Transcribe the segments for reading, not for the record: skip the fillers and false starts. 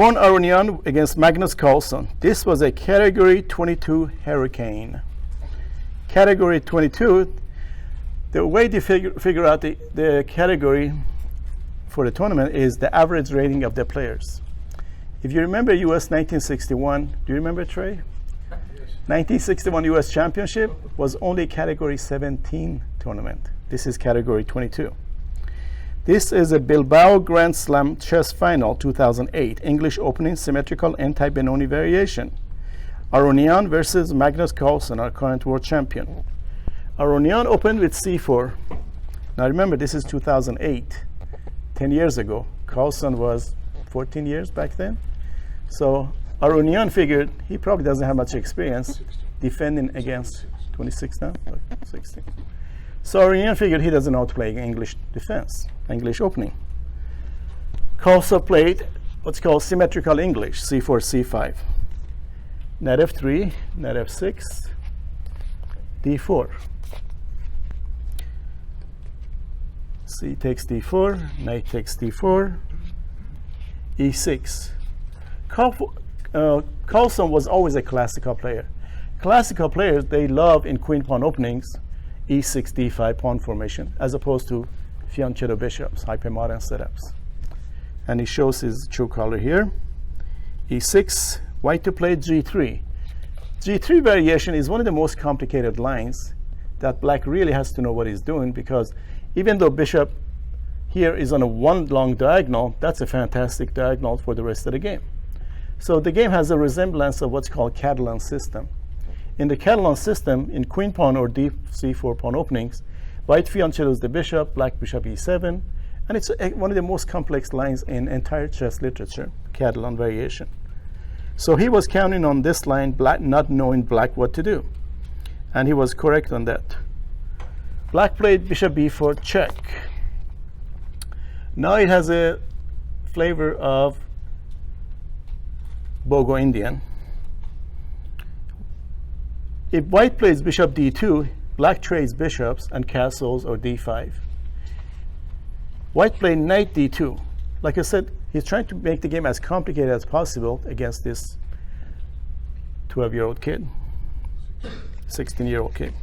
won Aronian against Magnus Carlsen. This was a category 22 hurricane. Category 22, the way to figure out the category for the tournament is the average rating of the players. If you remember US 1961, do you remember, Trey? Yes. 1961 US Championship was only category 17 tournament. This is category 22. This is a Bilbao Grand Slam chess final 2008, English opening symmetrical anti-Benoni variation. Aronian versus Magnus Carlsen, our current world champion. Aronian opened with c4. Now remember, this is 2008, 10 years ago. Carlsen was 14 years back then. So Aronian figured he probably doesn't have much experience defending against 26 now, or 16. So Aronian figured he doesn't know how to play English defense, English opening. Carlsen played what's called symmetrical English, c4, c5. Knight f3, knight f6, d4. C takes d4, knight takes d4, e6. Carlsen was always a classical player. Classical players, they love in queen-pawn openings e6, d5 pawn formation, as opposed to fianchetto bishops, hypermodern setups. And he shows his true color here. e6, white to play g3. g3 variation is one of the most complicated lines that black really has to know what he's doing, because even though bishop here is on a one long diagonal, that's a fantastic diagonal for the rest of the game. So the game has a resemblance of what's called Catalan system. In the Catalan system, in queen pawn or c4 pawn openings, white fianchettos the bishop, black bishop e7, and it's one of the most complex lines in entire chess literature, Catalan variation. So he was counting on this line, black not knowing black what to do, and he was correct on that. Black played bishop b4 check. Now it has a flavor of Bogo Indian. If white plays bishop d2, black trades bishops and castles or d5. White played knight d2. Like I said, he's trying to make the game as complicated as possible against this 12-year-old kid, 16-year-old kid.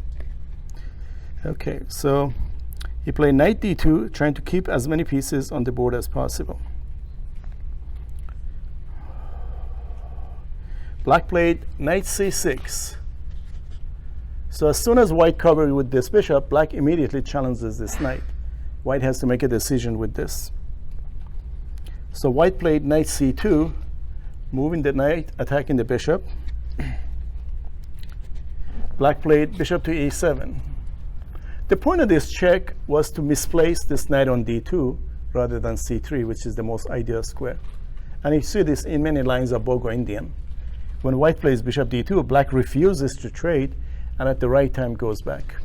Okay, so he played knight d2, trying to keep as many pieces on the board as possible. Black played knight c6. So as soon as white covered with this bishop, black immediately challenges this knight. White has to make a decision with this. So white played knight c2, moving the knight, attacking the bishop. Black played bishop to e7. The point of this check was to misplace this knight on d2 rather than c3, which is the most ideal square. And you see this in many lines of Bogo Indian. When white plays bishop d2, black refuses to trade, and at the right time goes back.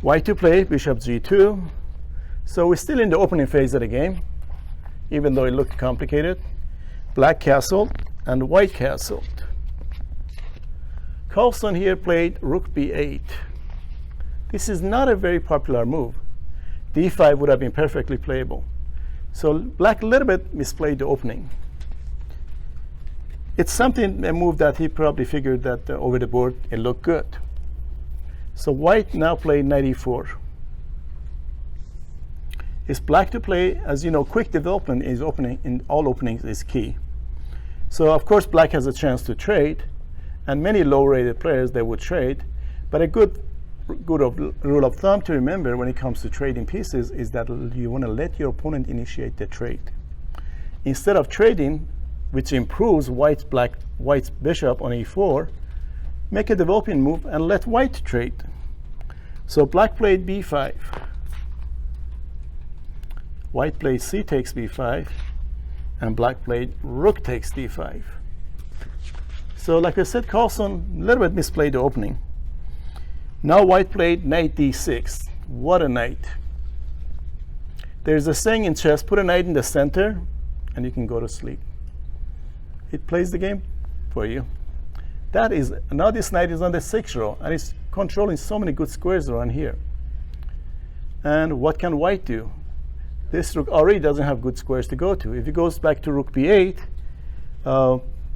White to play bishop g2. So we're still in the opening phase of the game, even though it looked complicated. Black castled and white castled. Carlsen here played rook b8. This is not a very popular move. d5 would have been perfectly playable. So black a little bit misplayed the opening. It's something, a move that he probably figured that over the board it looked good. So white now played knight e4. It's black to play. As you know, quick development is opening in all openings is key. So of course black has a chance to trade, and many low-rated players they would trade. But a good rule of thumb to remember when it comes to trading pieces is that you want to let your opponent initiate the trade. Instead of trading, which improves white's bishop on e4, make a developing move and let white trade. So black played b5. White played c takes b5, and black played rook takes d5. So like I said, Carlsen a little bit misplayed the opening. Now white played knight d6. What a knight. There's a saying in chess, put a knight in the center and you can go to sleep. It plays the game for you. That is, now this knight is on the 6th row and it's controlling so many good squares around here. And what can white do? This rook already doesn't have good squares to go to. If he goes back to rook b8,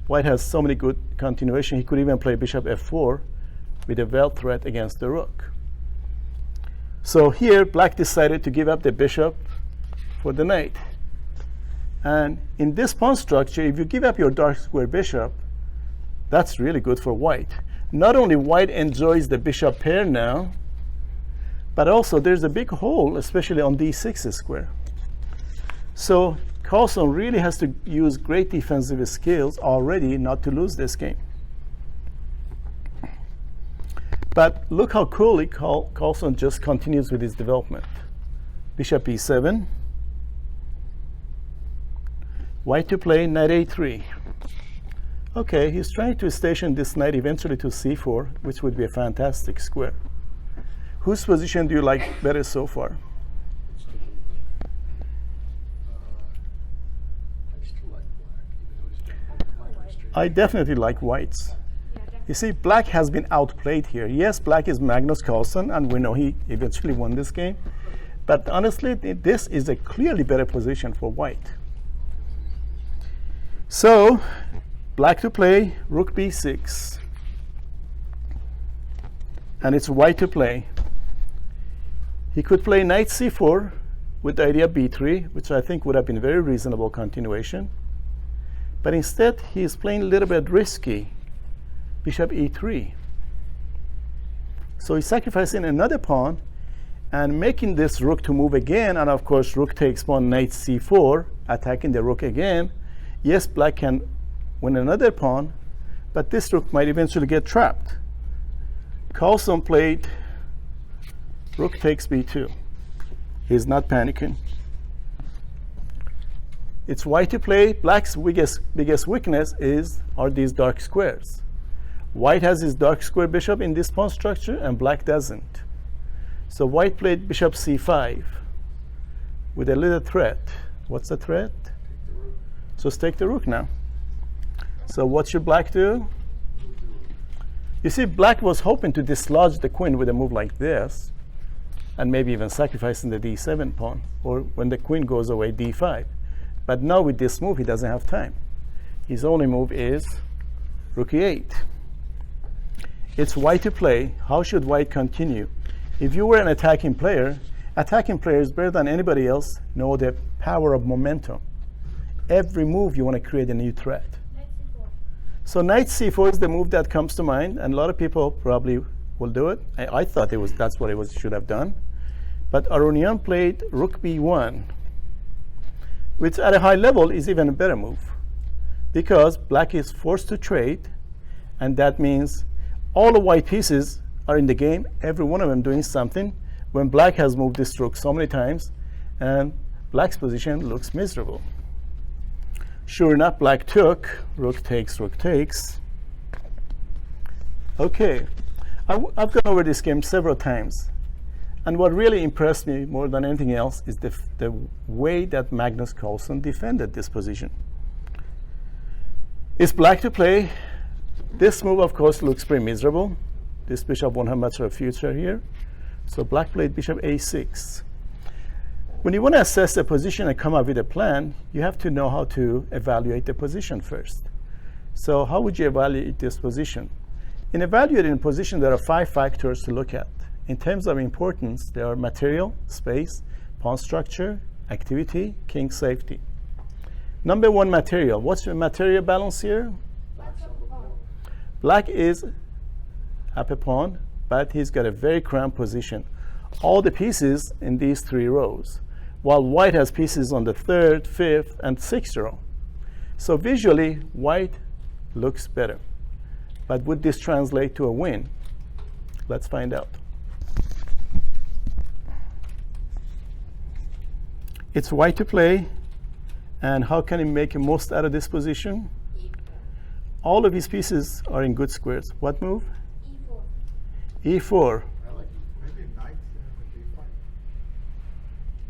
white has so many good continuation. He could even play bishop f4 with a well threat against the rook. So here, black decided to give up the bishop for the knight. And in this pawn structure, if you give up your dark square bishop, that's really good for white. Not only white enjoys the bishop pair now, but also there's a big hole, especially on d6 square. So Carlsen really has to use great defensive skills already not to lose this game. But look how coolly Carlsen just continues with his development. Bishop e7. White to play knight a3. Okay, he's trying to station this knight eventually to c4, which would be a fantastic square. Whose position do you like better so far? I definitely like white's. You see, black has been outplayed here. Yes, black is Magnus Carlsen, and we know he eventually won this game. But honestly, this is a clearly better position for white. So, black to play rook b6. And it's white to play. He could play knight c4 with the idea b3, which I think would have been a very reasonable continuation. But instead, he is playing a little bit risky. Bishop e3. So he's sacrificing another pawn and making this rook to move again. And of course, rook takes pawn, knight c4, attacking the rook again. Yes, black can win another pawn, but this rook might eventually get trapped. Carlsen played rook takes b2. He's not panicking. It's white to play. Black's biggest weakness are these dark squares. White has his dark square bishop in this pawn structure, and black doesn't. So white played bishop c5 with a little threat. What's the threat? Just take the rook now. So what should black do? You see, black was hoping to dislodge the queen with a move like this, and maybe even sacrificing the d7 pawn, or when the queen goes away, d5. But now with this move, he doesn't have time. His only move is rook e8. It's white to play. How should white continue? If you were an attacking players better than anybody else know the power of momentum. Every move you want to create a new threat. So knight c4 is the move that comes to mind, and a lot of people probably will do it. I thought that's what it should have done. But Aronian played rook b1, which at a high level is even a better move, because black is forced to trade, and that means all the white pieces are in the game, every one of them doing something, when black has moved this rook so many times, and black's position looks miserable. Sure enough, black took, rook takes, rook takes. Okay, I've gone over this game several times, and what really impressed me more than anything else is the way that Magnus Carlsen defended this position. It's black to play. This move, of course, looks pretty miserable. This bishop won't have much of a future here. So black played bishop a6. When you want to assess a position and come up with a plan, you have to know how to evaluate the position first. So how would you evaluate this position? In evaluating a position, there are 5 factors to look at. In terms of importance, there are material, space, pawn structure, activity, king safety. Number 1, material. What's your material balance here? Black is up a pawn, but he's got a very cramped position. All the pieces in these 3 rows, while white has pieces on the 3rd, 5th, and 6th row. So visually, white looks better. But would this translate to a win? Let's find out. It's white to play, and how can he make the most out of this position? All of his pieces are in good squares. What move? E4. E4. I like maybe knight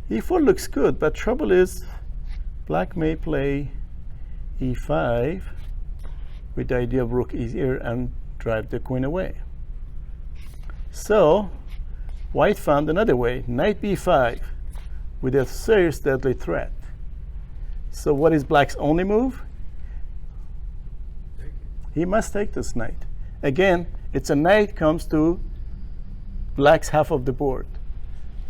E4 looks good, but trouble is black may play E5 with the idea of rook is here and drive the queen away. So white found another way, knight b5. with a serious deadly threat. So what is black's only move? He must take this knight. Again, it's a knight comes to black's half of the board.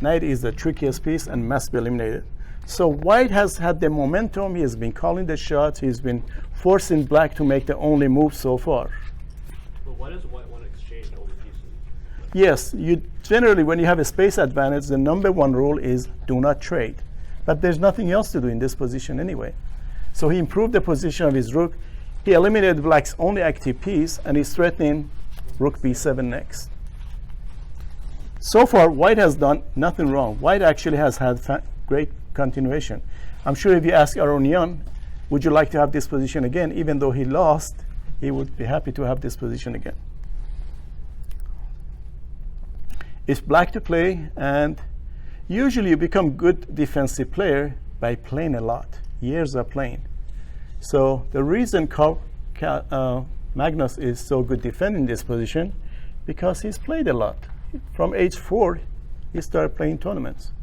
Knight is the trickiest piece and must be eliminated. So white has had the momentum. He has been calling the shots. He's been forcing black to make the only move so far. But why does white want to exchange all the pieces? Yes, you generally, when you have a space advantage, the number one rule is do not trade. But there's nothing else to do in this position anyway. So he improved the position of his rook. He eliminated black's only active piece, and he's threatening rook b7 next. So far, white has done nothing wrong. White actually has had great continuation. I'm sure if you ask Aronian, would you like to have this position again? Even though he lost, he would be happy to have this position again. It's black to play, and usually you become good defensive player by playing a lot, years of playing. So the reason Magnus is so good defending this position, because he's played a lot. From age 4, he started playing tournaments.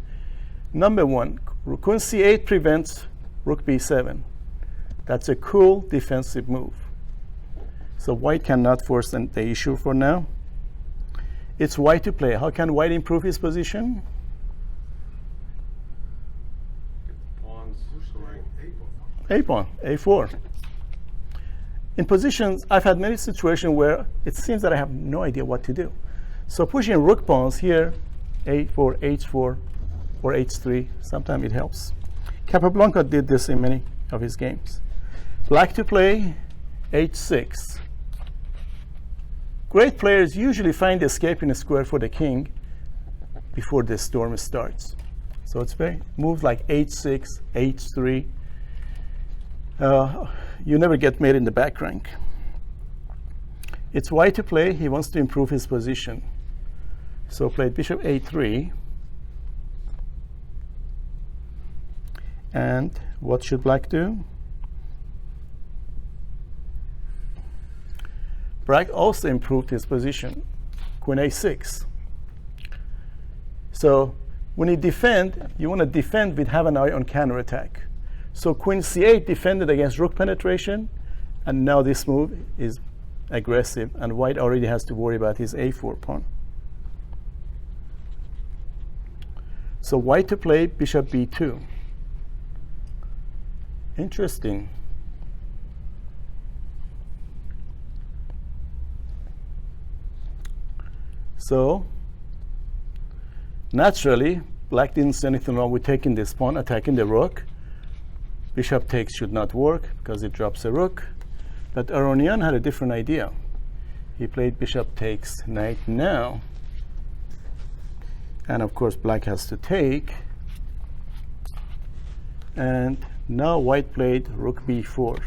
Number one, queen c8 prevents rook b7. That's a cool defensive move. So white cannot force the issue for now. It's white to play. How can white improve his position? A-pawn, A4. In positions, I've had many situations where it seems that I have no idea what to do. So pushing rook pawns here, A4, H4, or H3, sometimes it helps. Capablanca did this in many of his games. Black to play, H6. Great players usually find escape in a square for the king before the storm starts. So it's very moves like H6, H3. You never get made in the back rank. It's white to play. He wants to improve his position. So played bishop A3. And what should black do? Black also improved his position. Queen A6. So when you defend, you want to defend with have an eye on counterattack. So queen c8 defended against rook penetration, and now this move is aggressive, and white already has to worry about his a4 pawn. So white to play bishop b2. Interesting. So naturally, black didn't see anything wrong with taking this pawn, attacking the rook. Bishop takes should not work because it drops a rook. But Aronian had a different idea. He played bishop takes knight now. And of course, black has to take. And now white played rook b4.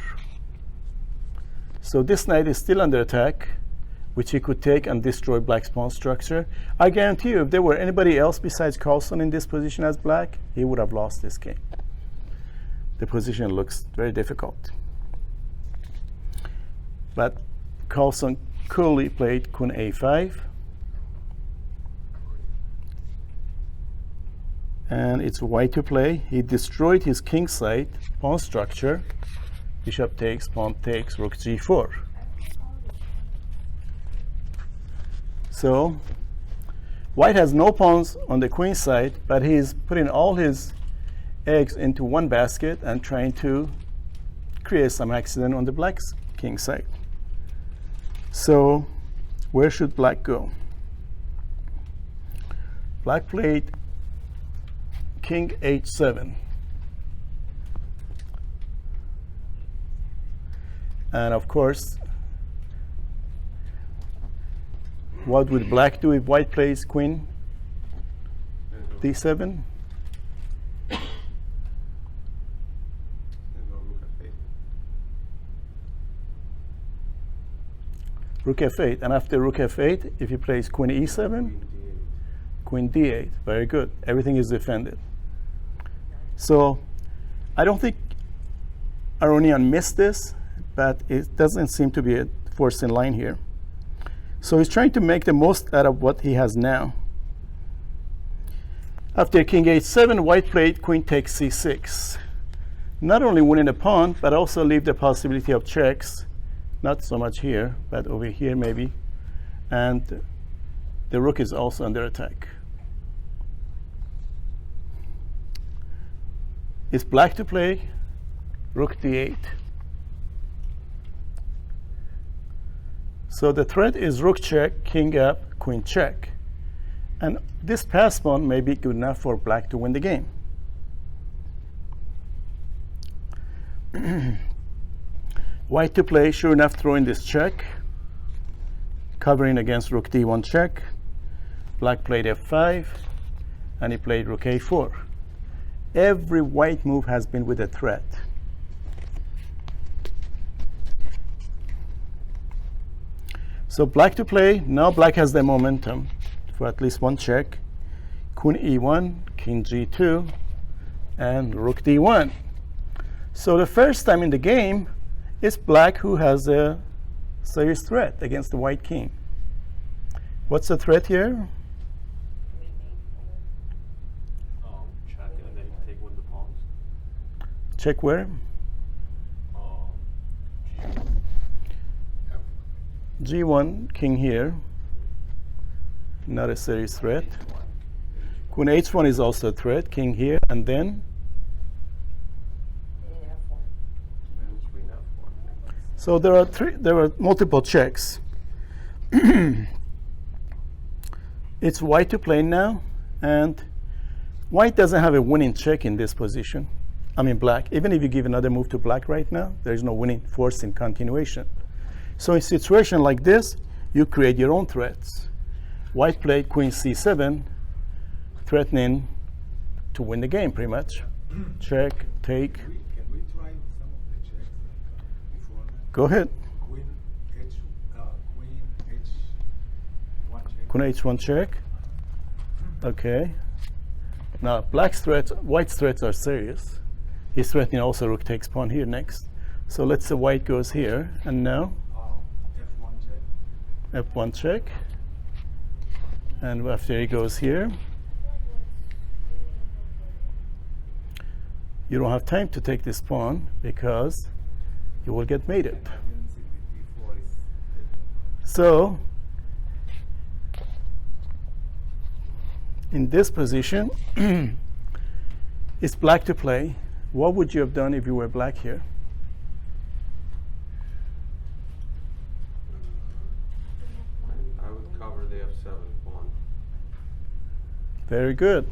So this knight is still under attack, which he could take and destroy black's pawn structure. I guarantee you, if there were anybody else besides Carlsen in this position as black, he would have lost this game. The position looks very difficult. But Carlsen coolly played queen a5. And it's white to play. He destroyed his king side pawn structure. Bishop takes, pawn takes, rook g4. So white has no pawns on the queen side, but he's putting all his eggs into one basket and trying to create some accident on the black's king side. So where should black go? Black played king h7. And of course, what would black do if white plays queen d7? Rook f8, and after rook f8, if he plays queen e7, queen d8. Very good. Everything is defended. So I don't think Aronian missed this, but it doesn't seem to be a force in line here. So he's trying to make the most out of what he has now. After king h7, white played queen takes c6. Not only winning the pawn, but also leave the possibility of checks. Not so much here, but over here maybe. And the rook is also under attack. It's black to play rook d8. So the threat is rook check, king up, queen check. And this pass pawn may be good enough for black to win the game. White to play, sure enough, throwing this check, covering against rook d1 check. Black played f5, and he played rook a4. Every white move has been with a threat. So black to play, now black has the momentum for at least one check. Queen e1, king g2, and rook d1. So the first time in the game, it's black who has a serious threat against the white king. What's the threat here? Check, and then you take one of the pawns. Check where? G1, king here. Not a serious threat. Queen h1 is also a threat. King here, and then? So there are multiple checks. It's white to play now, and white doesn't have a winning check in this position. I mean black. Even if you give another move to black right now, there is no winning force in continuation. So in a situation like this, you create your own threats. White played queen c7, threatening to win the game pretty much. Check, take. Can we try some of the checks before that? Go ahead. Queen h1 check. Queen h1 check. Okay. Now black's threats, white's threats are serious. He's threatening also rook takes pawn here next. So let's say white goes here, and now f1 check. f1 check. And after he goes here, you don't have time to take this pawn because you will get mated. So in this position, it's black to play. What would you have done if you were black here? I would cover the f7 pawn. Very good.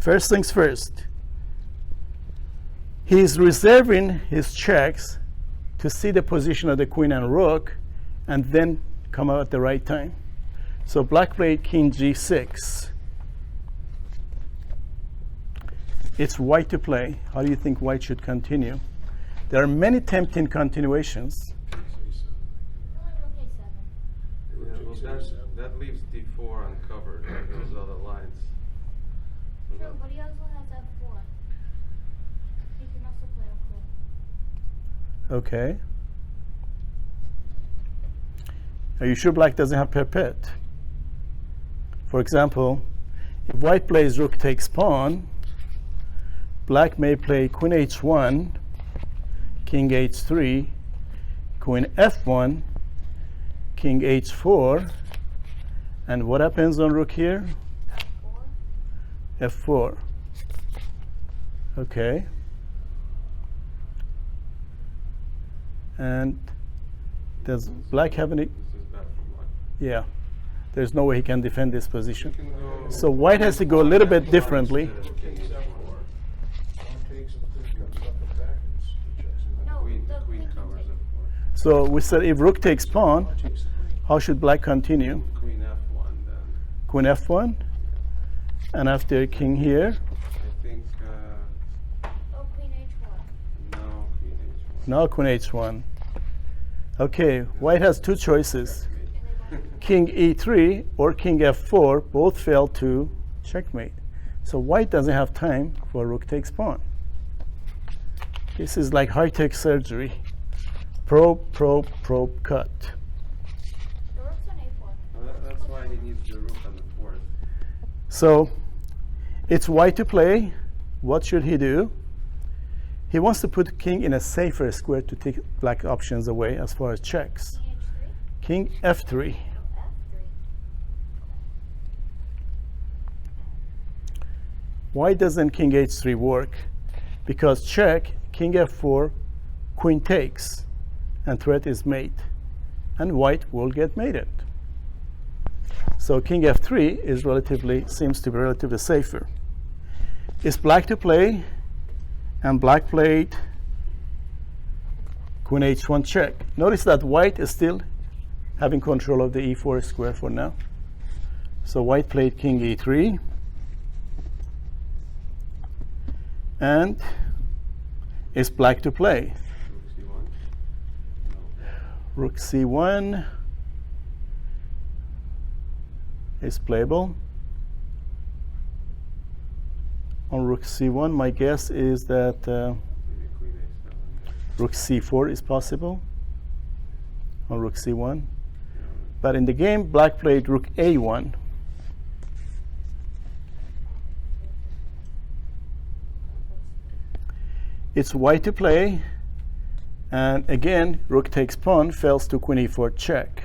First things first. He's reserving his checks to see the position of the queen and rook and then come out at the right time. So black played king g6. It's white to play. How do you think white should continue? There are many tempting continuations. Yeah, well, that leaves d4 uncovered, like those other lines. True, but he also has f4. He can also play f4. Okay. Are you sure black doesn't have perpet? For example, if white plays rook takes pawn, black may play queen h1, king h3, queen f1, king h4, and what happens on rook here? f4. Okay. And does black have any? This is bad for black. Yeah. There's no way he can defend this position. You can go So white has to go a little bit differently. instead of king h4. No, Queen the queen queen covers can f4. So we said if rook takes pawn, how should black continue? Queen f1 then. Queen f1, and after king here, I think Oh, queen h1. no queen h1. now queen h1. Okay, white has two choices. King e3 or king f4 both fail to checkmate. So white doesn't have time for rook takes pawn. This is like high-tech surgery. Probe, probe, probe, cut. The rook's on a4. Well, that's why he needs the rook on the fourth. So It's white to play. What should he do? He wants to put king in a safer square to take black options away as far as checks. King H3? King F3. F3. Why doesn't king H3 work? Because check, king F4, queen takes, and threat is mate. And white will get mated. So king F3 seems to be relatively safer. It's black to play, and black played queen H1 check. Notice that white is still having control of the E4 square for now. So white played king E3, and it's black to play. Rook C1? No. Rook C1 is playable. On Rook C1, my guess is that Maybe Queen A7. Rook C4 is possible on Rook C1. But in the game, black played Rook A1. It's white to play. And again, rook takes pawn, fails to queen E4 check.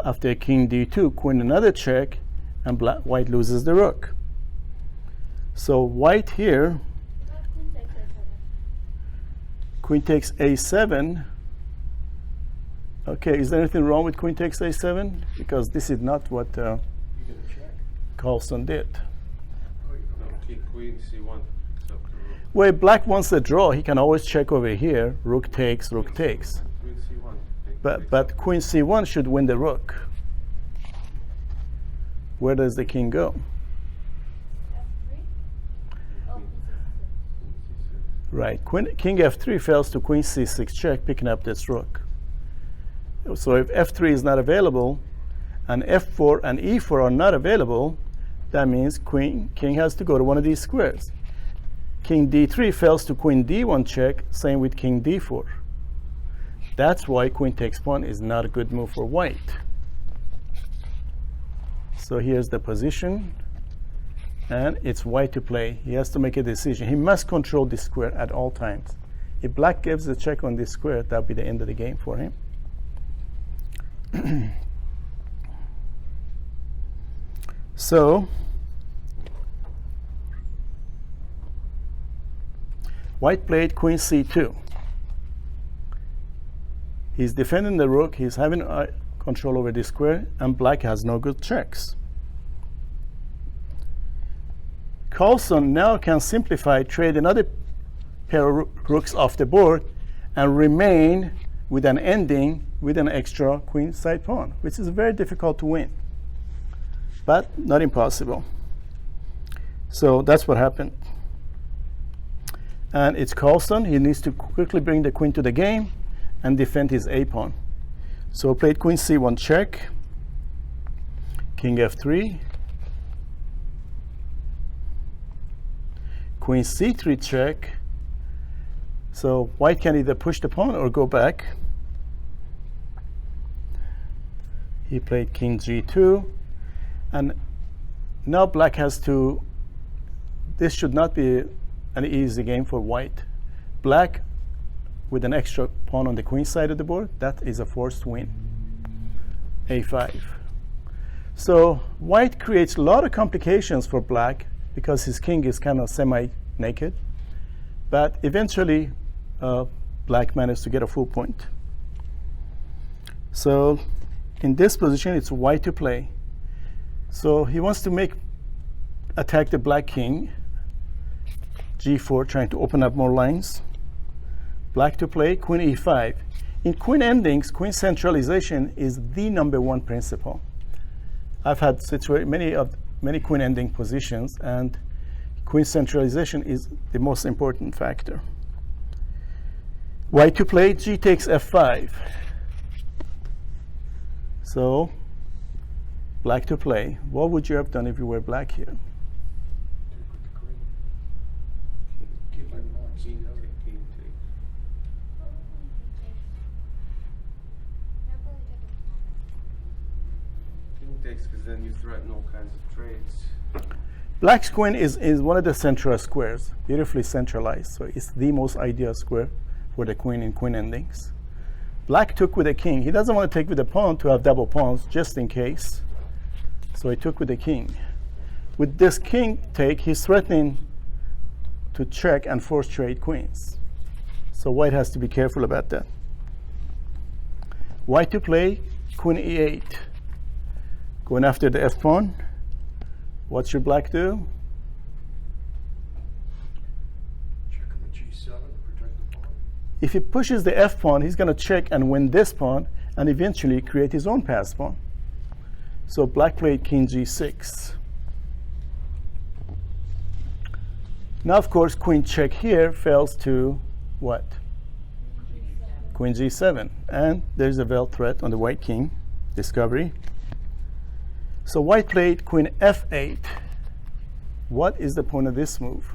After king D2, queen another check, and white loses the rook. So white here, Queen takes A7. queen takes A7. Okay, is there anything wrong with queen takes A7? Because this is not what You get a check. Carlsen did. Oh, you No, don't. Queen C1 except the rook. Where black wants a draw, he can always check over here. Rook takes, rook takes. Queen C1. But queen C1 should win the rook. Where does the king go? F3? Oh, Queen C6. Right, king F3 fails to queen C6 check, picking up this rook. So if F3 is not available, and F4 and E4 are not available, that means king has to go to one of these squares. King D3 fails to queen D1 check, same with king D4. That's why queen takes pawn is not a good move for white. So here's the position, and it's white to play. He has to make a decision. He must control this square at all times. If black gives a check on this square, that'll be the end of the game for him. So white played queen C2. He's defending the rook, he's having control over the square, and black has no good checks. Carlsen now can simplify, trade another pair of rooks off the board, and remain with an ending with an extra queen side pawn, which is very difficult to win, but not impossible. So that's what happened. And it's Carlsen. He needs to quickly bring the queen to the game and defend his A pawn. So played queen C1 check, king F3, queen C3 check. So white can either push the pawn or go back. He played king G2, and now black has to, this should not be an easy game for white. Black with an extra pawn on the queen side of the board, that is a forced win. A5. So white creates a lot of complications for black because his king is kind of semi-naked, but eventually black managed to get a full point. So in this position, it's white to play. So he wants to attack the black king, G4, trying to open up more lines. Black to play, queen E5. In queen endings, queen centralization is the #1 principle. I've had many queen ending positions, and queen centralization is the most important factor. White to play, G takes F5. So black to play. What would you have done if you were black here? Do it with the queen. Keep my pawn. King take, king take. King takes because then you threaten all kinds of trades. Black's queen is one of the central squares, beautifully centralized. So it's the most ideal square for the queen in queen endings. Black took with the king. He doesn't want to take with the pawn to have double pawns, just in case. So he took with the king. With this king take, he's threatening to check and force trade queens. So white has to be careful about that. White to play queen e8. Going after the f pawn. What should black do? Check him with G7 to protect the pawn. If he pushes the f pawn, he's going to check and win this pawn and eventually create his own pass pawn. So black played king g6. Now, of course, queen check here fails to what? Queen g7. And there's a veiled threat on the white king, discovery. So white played queen f8. What is the point of this move?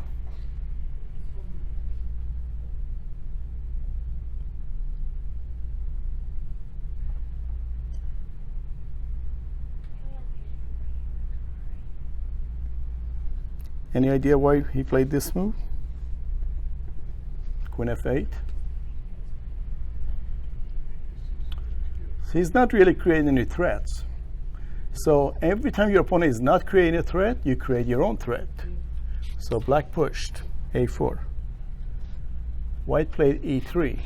Any idea why he played this move? Queen f8. So he's not really creating any threats. So every time your opponent is not creating a threat, you create your own threat. So black pushed a4. White played e3.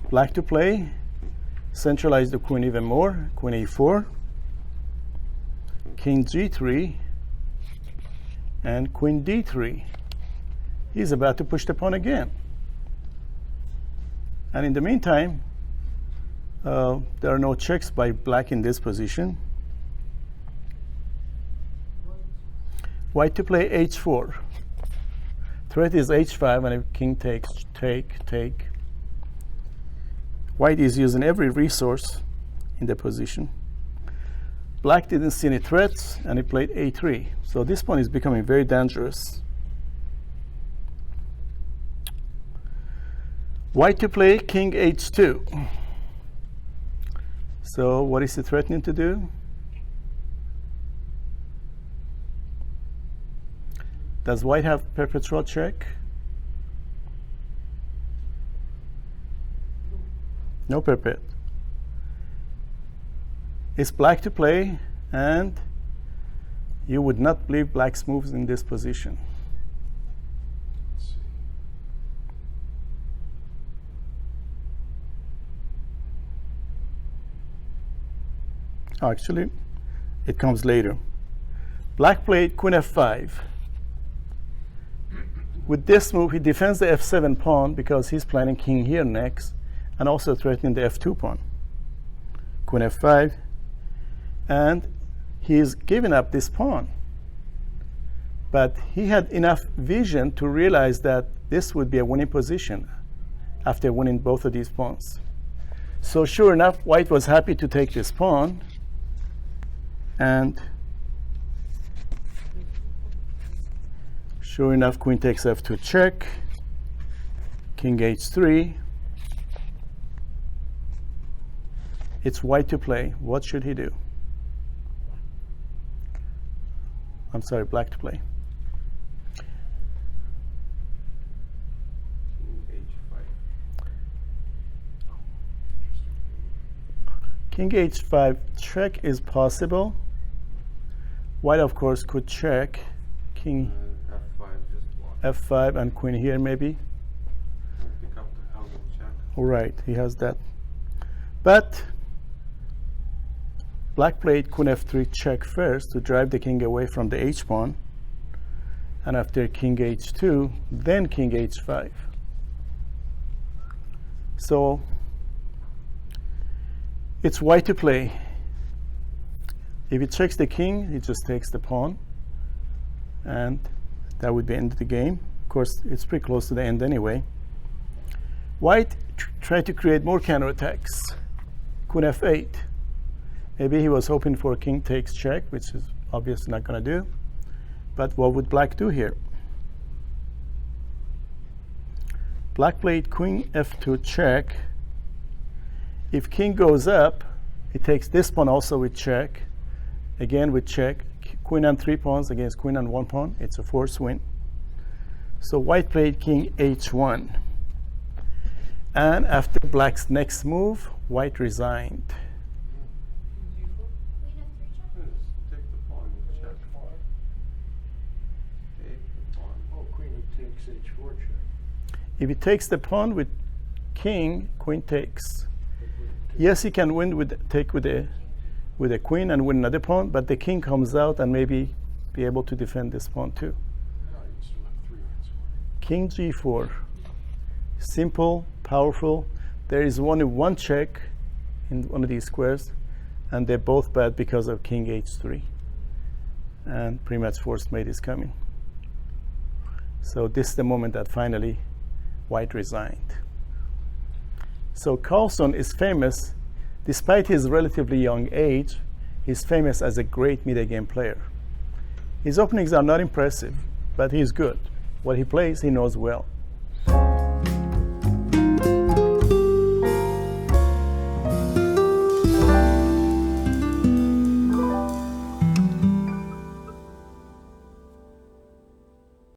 Black to play, centralize the queen even more, queen e4, king g3, and queen d3. He's about to push the pawn again. And in the meantime, there are no checks by black in this position. White to play h4. Threat is h5, and if king takes, take. White is using every resource in the position. Black didn't see any threats, and he played a3. So this pawn is becoming very dangerous. White to play king h2. So what is he threatening to do? Does white have perpetual check? No perpet. It's black to play, and you would not believe black's moves in this position. Actually, it comes later. Black played queen f5. With this move, he defends the f7 pawn because he's planning king here next, and also threatening the f2 pawn. Queen f5, and he's giving up this pawn. But he had enough vision to realize that this would be a winning position after winning both of these pawns. So sure enough, white was happy to take this pawn, and sure enough, queen takes f2 check, king h3. It's white to play. What should he do? I'm sorry, black to play. King h5 check is possible. White, of course, could check. King f5 just block. f5 and queen here maybe. Pick up the pawn and check. All right, he has that. But black played queen f3 check first to drive the king away from the h pawn. And after king h2, then king h5. So it's white to play. If he checks the king, he just takes the pawn, and that would be the end of the game. Of course, it's pretty close to the end anyway. White tried to create more counterattacks. Queen f8. Maybe he was hoping for king takes check, which is obviously not going to do. But what would black do here? Black played queen f2 check. If king goes up, He takes this pawn also with check. Again with check. Queen and 3 pawns against queen and 1 pawn. It's a forced win. So white played king h1. And after black's next move, white resigned. Queen f3 check? Yes, take the pawn with check. Take the pawn. Oh, queen takes h4 check. If he takes the pawn with king, queen takes. Yes, he can win with take with a queen and win another pawn, but the king comes out and maybe be able to defend this pawn too. No, you still have 3 answers. King g4. Simple, powerful. There is only one check in one of these squares, and they're both bad because of king h3. And pretty much forced mate is coming. So this is the moment that finally white resigned. So Carlsen is famous, despite his relatively young age, he's famous as a great mid-game player. His openings are not impressive, but he's good. What he plays, he knows well.